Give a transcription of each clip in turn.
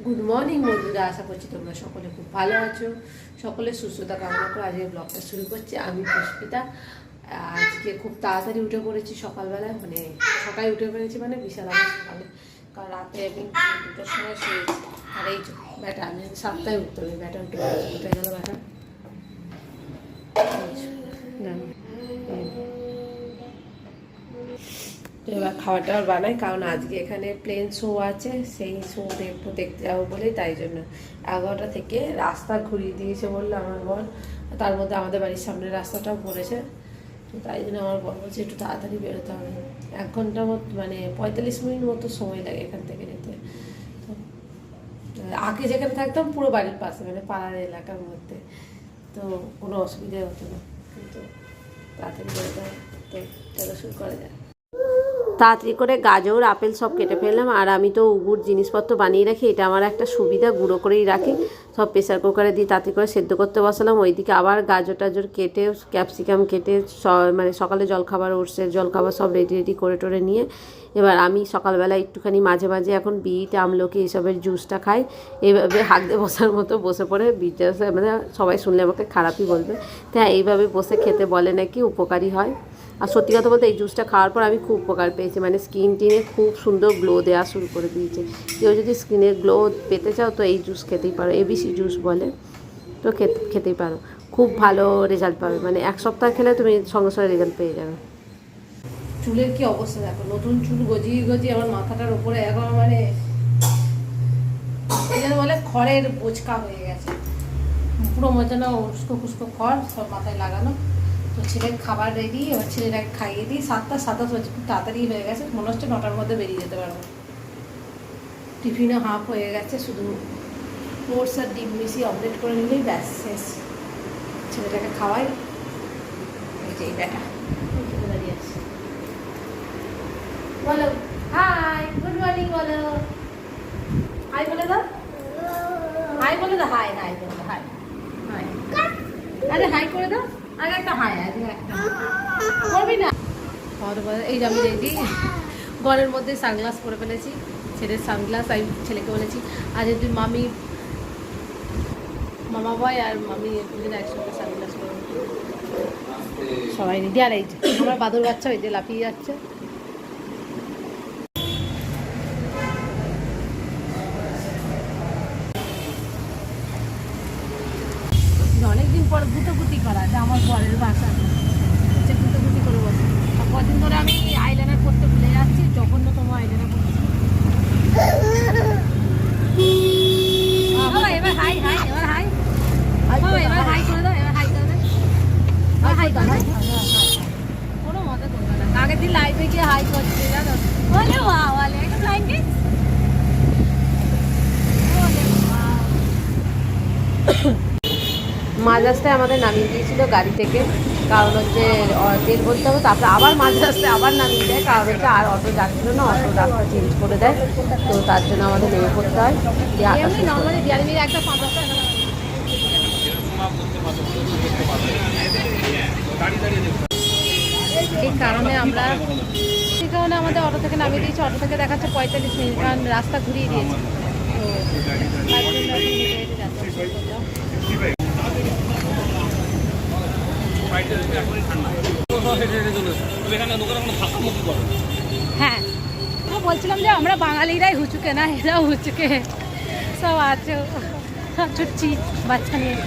Good morning বন্ধুরা, আশা করছি তোমরা সকলে খুব ভালো আছো। সকলে সুস্থতা কামনা করে আজকে ব্লগটা শুরু করছি। আমি পুষ্পিতা। আজকে খুব তাড়াতাড়ি উঠে পড়েছি সকালবেলায়, মানে সকালে উঠে পড়েছি, মানে বিশাল আমার সকালে, কারণ রাতে আমি 2টার সময় শুয়েছি। আর এই ব্যাটা আমি 7টায় উঠতে হবে, ব্যাটা উঠে উঠে গেল ব্যাটা। তো এবার খাবার টাবার বানাই, কারণ আজকে এখানে প্লেন শো আছে, সেই শো দেখতে যাবো বলেই, তাই জন্য 11টা থেকে রাস্তা ঘুরিয়ে দিয়েছে বললো আমার বর। তার মধ্যে আমাদের বাড়ির সামনে রাস্তাটাও পড়েছে, তো তাই জন্য আমার বর বলছে একটু তাড়াতাড়ি বেরোতে হবে। 1 ঘন্টার মতো, মানে 45 মিনিট মতো সময় লাগে এখান থেকে যেতে। তো আগে যেখানে থাকতাম পুরো বাড়ির পাশে, মানে পাড়ার এলাকার মধ্যে, তো কোনো অসুবিধা হতো না, কিন্তু তাড়াতাড়ি বেরোতে হবে। তো চলো শুরু করা যায়। তাড়াতাড়ি করে গাজর আপেল সব কেটে ফেললাম। আর আমি তো উগুর জিনিসপত্র বানিয়ে রাখি, এটা আমার একটা সুবিধা, গুঁড়ো করেই রাখি। সব প্রেসার কুকারে দিয়ে তাড়াতাড়ি করে সেদ্ধ করতে বসালাম। ওইদিকে আবার গাজর টাজর কেটে, ক্যাপসিকাম কেটে, মানে সকালে জলখাবার, ওটসের জলখাবার সব রেডি করে টোরে নিয়ে এবার আমি সকালবেলা একটুখানি মাঝে মাঝে এখন বিট, আমলকি এইসবের জুসটা খাই। এইভাবে হাঁকতে বসার মতো বসে পড়ে বিটটা, মানে সবাই শুনলে আমাকে খারাপই বলবে, তাই এইভাবে বসে খেতে বলে নাকি উপকারী হয়। আর সত্যি কথা বলতে এই জুসটা খাওয়ার পর আমি খুব উপকার পেয়েছি, মানে স্কিন টিনে খুব সুন্দর গ্লো দেওয়া শুরু করে দিয়েছে। কেউ যদি স্কিনের গ্লো পেতে চাও তো এই জুস খেতেই পারো, এবিসি জুস বলে, তো খেতেই পারো, খুব ভালো রেজাল্ট পাবে। মানে 1 সপ্তাহ খেলে তুমি সঙ্গে সঙ্গে রেজাল্ট পেয়ে যাবে। চুলের কি অবস্থা দেখো, নতুন চুল গজিয়ে গজিয়ে আমার মাথাটার উপরে এখন মানে এই জন্য বলে খড়ের বোচকা হয়ে গেছে, পুরো মজানো উস্কো খুস্কো খড় সব মাথায় লাগানো। তো ছেলের খাবার রেডি, এবার ছেলেটাকে খাইয়ে দিই। 7টা হচ্ছে, খুব তাড়াতাড়ি হয়ে গেছে, মনে হচ্ছে 9টার মধ্যে বেরিয়ে যেতে পারবো। টিফিনও হাফ হয়ে গেছে, শুধু ওটস আর ডিম মিশিয়ে অমলেট করে নিলেই ব্যাস শেষ। ছেলেটাকে খাওয়াই, এই যে ব্যাটা দাঁড়িয়ে আছে। বলো হাই, গুড মর্নিং বলো, হাই বলে দাও, হাই বলে দাও, হাই হাই বলে দাও, হাই হাই, আরে হাই করে দাও, আগে একটা হাই, আগে একটা করবি না। এই যে আমি রেডি, ঘরের মধ্যে সানগ্লাস পরে ফেলেছি, ছেলের সানগ্লাস। আমি ছেলেকে বলেছি আজ তুই মামা বয় আর মামি একসঙ্গে সানগ্লাস পরে সবাই রেডি। আর এই যে আমার বাদুর বাচ্চা ওই যে লাফিয়ে যাচ্ছে। অনেকদিন পর গুটোগুটি করা, যে আমার ঘরের বাসা হচ্ছে গুটোগুটি করে বসে। আর কদিন ধরে আমি আইলাইনার করতে ভুলে যাচ্ছি, জঘন্যতম আইলাইনার করছি। এবার হাই হাই, এবার হাই, এবার হাই করে দাও, এবার হাই করে দাও, হাই করে দাও। কোনো মজা করবে না, আগের দিন লাইভে গিয়ে হাই করছি জানো, বলে বাবা একটা ব্ল্যাঙ্কেট। মাঝ রাস্তায় আমাদের নামিয়ে দিয়েছিল গাড়ি থেকে, কারণ হচ্ছে তেল ভরতে হবে, তারপরে আবার মাঝ রাস্তায় আবার নামিয়ে দেয়, কারণ হচ্ছে আর অটো যাচ্ছিল না, অটো রাস্তা চেঞ্জ করে দেয়, তো তার জন্য আমাদের নেমে পড়তে হয়। এই কারণে আমাদের অটো থেকে নামিয়ে দিয়েছি, অটো থেকে দেখাচ্ছে 45 মিনিট, কারণ রাস্তা ঘুরিয়ে দিয়েছে, হ্যাঁ বলছিলাম যে আমরা বাঙালিরাই হুচুকে না, এরাও হুচুকে সব আছে, ছুটছি বাচ্চা নিয়ে।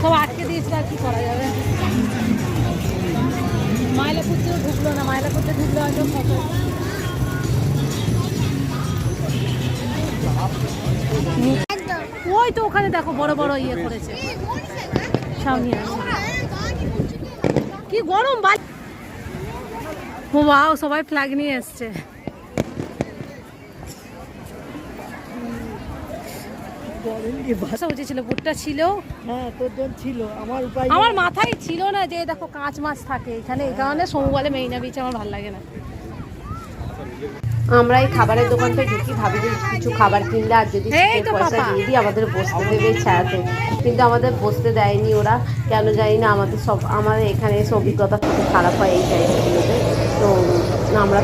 সব আটকে দিয়েছিল, আর কি করা যাবে। মাইলাপুরতেও ঢুকলো না, মাইলাপুরতে ঢুকলো হয়তো কত। ওই তো ওখানে দেখো বড় বড় ইয়ে করেছে, সামনে কি গরম বাও, সবাই ফ্ল্যাগ নিয়ে এসছে। উঠেছিল বুটটা ছিল, হ্যাঁ তোর জন্য ছিল, আমার মাথায় ছিল না যে দেখো কাঁচ মাছ থাকে এখানে, এই কারণে সমু বলে মেইনা বিচ আমার ভালো লাগে না। আমরা এই খাবারের দোকানটা ঢুকি, ভাবি যে কিছু খাবার কিনলে আর যদি পয়সা দিয়ে দিই আমাদের বসতে দেবে ছাড়াতে, কিন্তু আমাদের বসতে দেয়নি ওরা, কেন জানি না। আমাদের এখানে এসে অভিজ্ঞতা খুব খারাপ হয় এই জায়গাগুলোতে।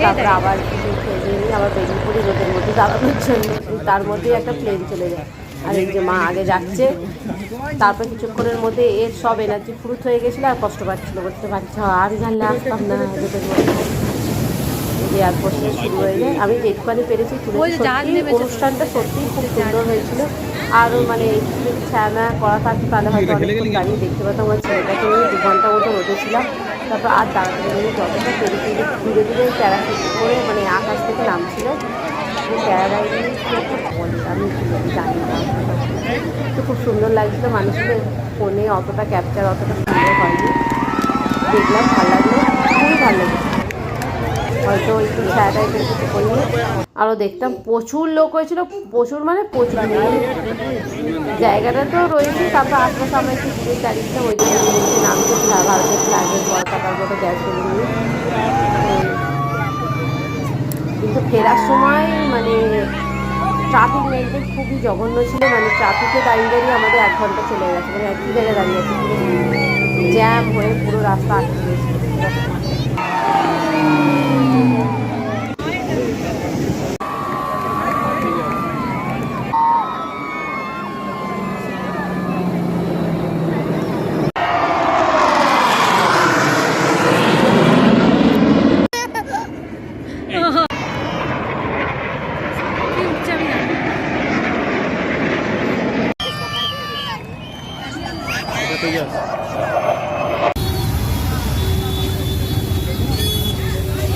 তারপরে আবার কিছু খেয়ে নিয়ে আবার বেরিয়ে পড়ি রোদের মধ্যে দাঁড়ানোর জন্য। তার মধ্যেই একটা প্লেন চলে যায়। আর এই যে মা আগে যাচ্ছে, তারপর কিছুক্ষণের মধ্যে এর সব এনার্জি ফুরুত হয়ে গেছিলো আর কষ্ট পাচ্ছিলো, বলতে পারছি আর জানলে আসতাম না রোদের মধ্যে। এয়ারপোর্ট থেকে শুরু হয়ে যায়। আমি যেটুখানি পেরেছি অনুষ্ঠানটা সত্যিই খুব সুন্দর হয়েছিল। আরও মানে একটু যদি ছায়া করা থাকতো তাহলে হয়তো অনেকক্ষণ দাঁড়িয়ে দেখতে পেতাম। আমার ছেলেটাকে নিয়ে 2 ঘন্টা মতো রোদেছিলাম। তারপর আর দাঁড়াতে গেলে যতটা পেরেছি ধীরে ধীরে প্যারাশুট করে মানে আকাশ থেকে নামছিল। প্যারাগ্লাইডিং বলে আমি জানি না, তো খুব সুন্দর লাগছিলো। মানুষগুলো ফোনে অতটা ক্যাপচার অতটা সুন্দর হয়নি, দেখলাম ভালো লাগলো, খুবই ভালো লেগেছে। হয়তো একটু ছায়াটা একটু কিছু করলে আরও দেখতাম। প্রচুর লোক হয়েছিল, প্রচুর মানে প্রচুর। জায়গাটা তো রয়েছে, তারপর আশপাশে আমরা একটু ঘুরে দাঁড়িয়েছিলাম। ওই জন্য নামছে ভারতের ফ্ল্যাগের পতাকার মতো গ্যাসগুলো নিয়ে। কিন্তু ফেরার সময় মানে ট্রাফিক মেনটেন খুবই জঘন্য ছিল। মানে ট্রাফিকে দাঁড়িয়ে আমাদের 1 ঘন্টা চলে গেছে। মানে একই জায়গায় দাঁড়িয়ে আছে, জ্যাম হয়ে পুরো রাস্তা আটকে গেছে।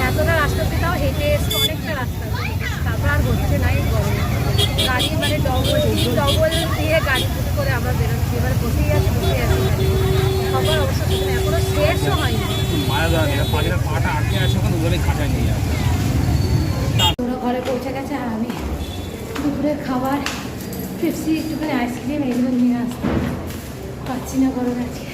এতটা রাস্তা তাও হেঁটে এসছে, অনেকটা রাস্তা, তারপর আর হচ্ছে না এই গরমে। গাড়ি মানে ডবল দিয়ে গাড়ি বুক করে আমরা বেরোচ্ছি। এবার বসেই আছি সবার অবস্থা এখনো শেষও হয়নি। পুরো ঘরে পৌঁছে গেছে। আর আমি দুপুরের খাবার পেপসি একটুখানি আইসক্রিম এগুলো নিয়ে আসতে পারছি না গরমে আজকে।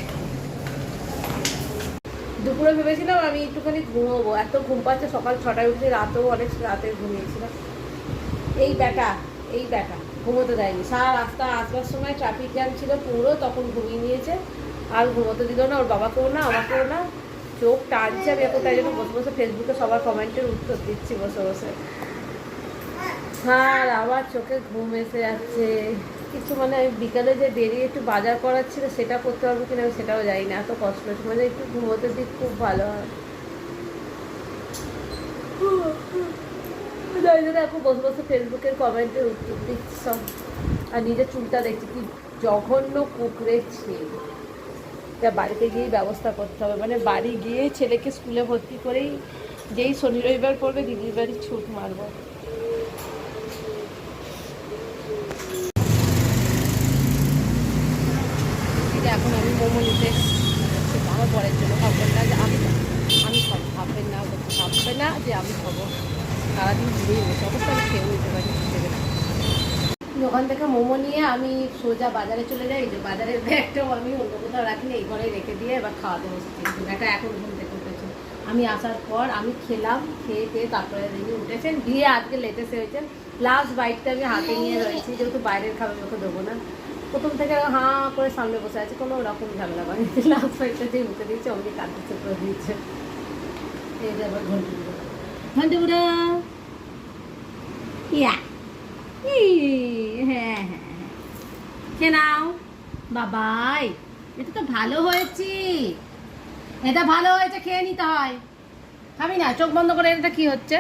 দুপুরে ভেবেছিলাম আমি একটুখানি ঘুমোবো, এত ঘুম পাচ্ছে। সকাল 6টায় উঠে রাতেও অনেক রাতে ঘুমিয়েছিলাম। এই ব্যাটা ঘুমোতে দেয়নি। সারা রাস্তা আসবার সময় ট্রাফিক জ্যাম ছিল পুরো, তখন ঘুমিয়ে নিয়েছে। আর ঘুমোতে দিল না, ওর বাবাকেও না আমাকেও না। চোখ টানছে, আমি এখন তাই জন্য বসে বসে ফেসবুকে সবার কমেন্টের উত্তর দিচ্ছি বসে বসে। আর আবার চোখে ঘুম এসে যাচ্ছে। কিছু মানে বিকালে যে বেরিয়ে একটু বাজার করার ছিল সেটা করতে পারবো কিনা আমি সেটাও জানি না, এত কষ্ট হচ্ছে। মানে একটু ঘুমোতে দিক খুব ভালো হয়। যাই জন্য এখন বসে বসে ফেসবুকের কমেন্টের উত্তর দিচ্ছি সব। আর নিজের চুলটা দেখছি কি জঘন্য কুকড়েছি। তা বাড়িতে গিয়েই ব্যবস্থা করতে হবে। মানে বাড়ি গিয়ে ছেলেকে স্কুলে ভর্তি করেই যেই শনি রবিবার পড়বে দিদির বাড়ি ছুট মারবো। এখন আমি মোমো নিতে আমার বরের জন্য, ভাববেন না যে আমি খাবো, ভাববেন না যে আমি খাবো। সারাদিন ঘুরেই বসে অবস্থা আমি খেয়েও নিতে পারি। দোকান থেকে মোমো নিয়ে আমি সোজা বাজারে চলে যাই। যে বাজারের ব্যাগটাও আমি অন্য কোথাও রাখিনি, এই ঘরে রেখে দিয়ে এবার খাওয়াতে বসেছি। ব্যাগটা এখন ঘুম থেকে উঠেছে। আমি আসার পর আমি খেলাম, খেয়ে তারপরে দিদি উঠেছেন, দিয়ে আজকে লেটেস্ট হয়েছেন। লাস্ট বাইকটা আমি হাতে নিয়ে রয়েছি, যেহেতু বাইরের খাবার ওকে দেবো না। প্রথম থেকে হাঁ করে সামনে বসে আছে, কোনো রকম ঝামেলা করে। লাস্ট ফাইটটা দিয়ে মুখে দিয়েছে, অমনি কাঁদতে করে দিয়েছে। এই যে আবার ঘন্টি বুড়া ইয়া হ্যাঁ খেয়ে নাও বাবাই। এটা তো ভালো হয়েছে, এটা ভালো হয়েছে, খেয়ে নিতে হয়। খাবি না? চোখ বন্ধ করে। এটা কি হচ্ছে?